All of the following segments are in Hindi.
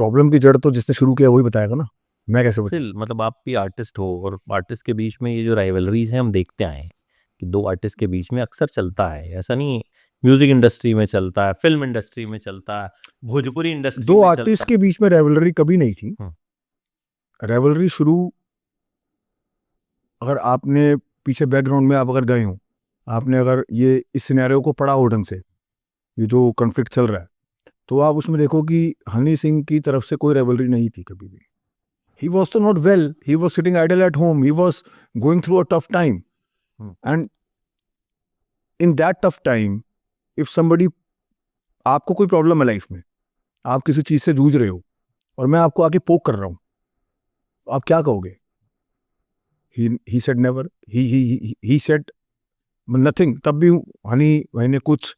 प्रॉब्लम की जड़ तो जिसने शुरू किया वही बताएगा ना, मैं कैसे बताऊं? स्टिल मतलब आप भी आर्टिस्ट हो और आर्टिस्ट के बीच में ये जो राइवलरीज हैं हम देखते आए हैं कि दो आर्टिस्ट के बीच में अक्सर चलता है, ऐसा नहीं म्यूजिक इंडस्ट्री में चलता है, फिल्म इंडस्ट्री में चलता है, भोजपुरी इंडस्ट्री दो में आर्टिस्ट चलता के बीच में रेवलरी कभी नहीं थी। है। रेवलरी शुरू, अगर आपने पीछे बैकग्राउंड में आप अगर गए हो, आपने अगर ये इस सिनेरियो को पढ़ा हो ढंग से, ये जो कॉन्फ्लिक्ट चल रहा है, तो आप उसमें देखो कि हनी सिंह की तरफ से कोई रेवलरी नहीं थी कभी भी। ही वॉज तो not well, he was sitting idle at home, he was going through a tough time, and in that tough time if somebody, आपको कोई प्रॉब्लम है लाइफ में, आप किसी चीज से जूझ रहे हो और मैं आपको आके पोक कर रहा हूं, आप क्या कहोगे? He said never, he said nothing. तब भी हनी भाई ने कुछ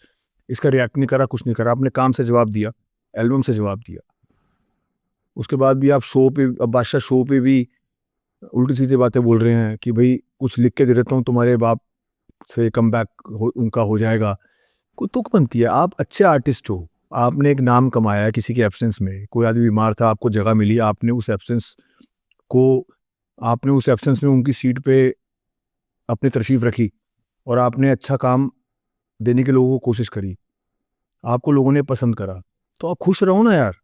इसका रिएक्ट नहीं करा, कुछ नहीं करा, अपने काम से जवाब दिया, एल्बम से जवाब दिया। उसके बाद भी आप शो पे, अब बादशाह शो पे भी उल्टी सीधी बातें बोल रहे हैं कि भाई कुछ लिख के दे देता हूँ, तुम्हारे बाप से कम बैक उनका हो जाएगा। कोई तुक बनती है। आप अच्छे आर्टिस्ट हो, आपने एक नाम कमाया है किसी के एब्सेंस में, कोई आदमी बीमार था, आपको जगह मिली, को आपने उस एब्सेंस में उनकी सीट पे अपनी तशरीफ रखी और आपने अच्छा काम देने के लोगों को कोशिश करी, आपको लोगों ने पसंद करा, तो आप खुश रहो ना यार।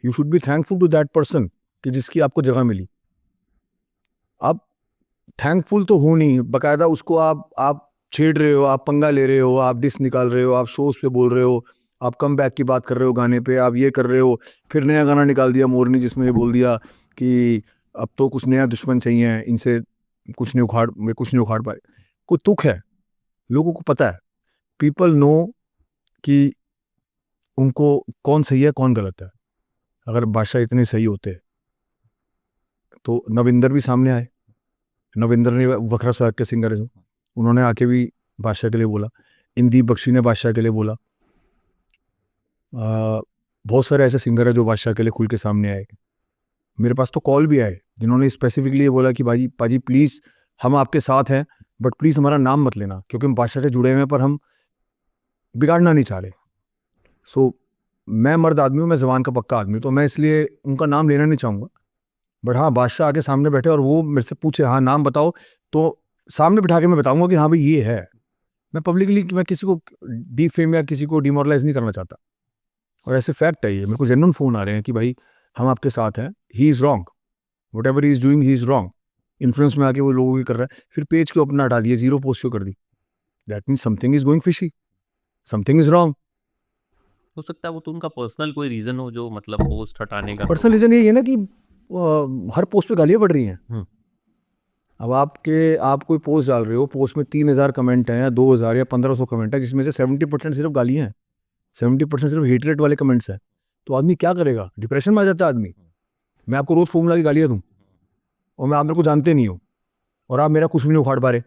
You should be thankful to that person कि जिसकी आपको जगह मिली। आप थैंकफुल तो हो नहीं, बकायदा उसको आप छेड़ रहे हो, आप पंगा ले रहे हो, आप डिस निकाल रहे हो, आप शोज पे बोल रहे हो, आप कम बैक की बात कर रहे हो गाने पे, आप ये कर रहे हो। फिर नया गाना निकाल दिया मोरनी जिसमें ये बोल दिया कि अब तो कुछ नया दुश्मन चाहिए, इनसे कुछ नहीं उखाड़ पाए। कोई तुक है, लोगों को पता है, पीपल नो कि उनको कौन सही है कौन गलत है। अगर बादशाह इतने सही होते तो नविंदर भी सामने आए। नविंदर ने वखरा साहब के सिंगर है, उन्होंने आके भी बादशाह के लिए बोला। इंदीप बख्शी ने बादशाह के लिए बोला। बहुत सारे ऐसे सिंगर है जो बादशाह के लिए खुल के सामने आए। मेरे पास तो कॉल भी आए जिन्होंने स्पेसिफिकली ये बोला कि भाई पाजी प्लीज़ हम आपके साथ हैं, बट प्लीज़ हमारा नाम मत लेना, क्योंकि हम बादशाह से जुड़े हुए हैं पर हम बिगाड़ना नहीं चाह रहे। सो मैं मर्द आदमी हूँ, मैं जबान का पक्का आदमी, तो मैं इसलिए उनका नाम लेना नहीं चाहूँगा। बट हाँ, बादशाह आके सामने बैठे और वो मेरे से पूछे हाँ नाम बताओ, तो सामने बिठा के मैं बताऊंगा कि हाँ भाई ये है। मैं पब्लिकली मैं किसी को डिफेम या किसी को डिमोरलाइज नहीं करना चाहता, और ऐसे फैक्ट है ये। मेरे को जेन्युइन फ़ोन आ रहे हैं कि भाई हम आपके साथ हैं, he is wrong, what ever he is doing he is wrong. Influence में आके वो लोगों की कर रहा है, फिर पेज को अपना हटा दिया, जीरो पोस्ट क्यों कर दी? That means something is going fishy, something is wrong. हो सकता है वो तो उनका पर्सनल कोई रीजन हो जो मतलब पोस्ट हटाने का। तो पर्सनल रीज़न यही है ना कि हर पोस्ट पे गालियाँ बढ़ रही हैं। अब आप कोई पोस्ट डाल रहे हो, पोस्ट में 3000 कमेंट हैं या 2000 या 1500 कमेंट है, जिसमें से 70% सिर्फ गालियाँ हैं, 70% सिर्फ हेटरेट वाले कमेंट्स हैं। तो आदमी क्या करेगा? डिप्रेशन में आ जाता है आदमी। मैं आपको रोज़ फ़ोन लगा के गालियाँ दूँ और मैं आप मेरे को जानते नहीं हो और आप मेरा कुछ भी नहीं उखाड़ पा रहे।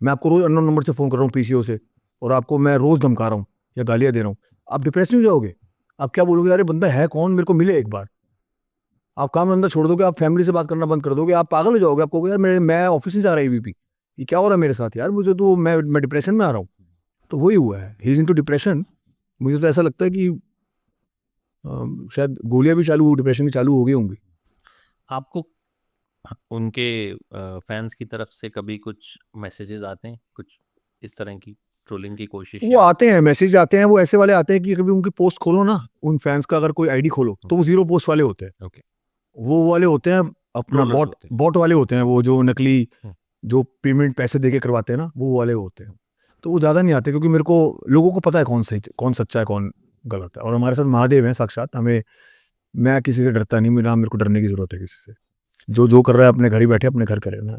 मैं आपको रोज़ अननोन नंबर से फ़ोन कर रहा हूँ पीसीओ से, और आपको मैं रोज़ धमका रहा हूँ या गालियाँ दे रहा हूँ। आप डिप्रेस नहीं हो जाओगे? आप क्या बोलोगे, अरे बंदा है कौन, मेरे को मिले एक बार। आप काम धंधा छोड़ दोगे, आप फैमिली से बात करना बंद कर दोगे, आप पागल हो जाओगे। आप कहोगे यार मैं ऑफिस नहीं जा रहा एबीपी, ये क्या हो रहा है मेरे साथ यार, मुझे तो मैं डिप्रेशन में आ रहा हूँ। तो वही हुआ है, ही इज इनटू डिप्रेशन। मुझे तो ऐसा लगता है कि शायद गोलियां भी चालू, डिप्रेशन की चालू हो गई होंगी। आपको उनके फैंस की तरफ से कभी कुछ मैसेजेस आते हैं, कुछ इस तरह की ट्रोलिंग की कोशिश वो या आते हैं, मैसेज आते हैं, वो ऐसे वाले आते हैं कि कभी उनकी पोस्ट खोलो ना, उन फैंस का अगर कोई आईडी खोलो तो वो जीरो पोस्ट वाले होते हैं। ओके वो वाले होते हैं, अपना ट्रोलर्स बॉट होते हैं। बॉट वाले होते हैं, वो जो नकली, जो पेमेंट पैसे दे के करवाते हैं ना, वो वाले होते हैं। तो वो ज़्यादा नहीं आते, क्योंकि मेरे को, लोगों को पता है कौन सही, कौन सच्चा है, कौन गलत है। और हमारे साथ महादेव हैं साक्षात, हमें, मैं किसी से डरता नहीं, मेरे को डरने की ज़रूरत है किसी से। जो जो कर रहा है अपने घर ही बैठे अपने घर करे ना।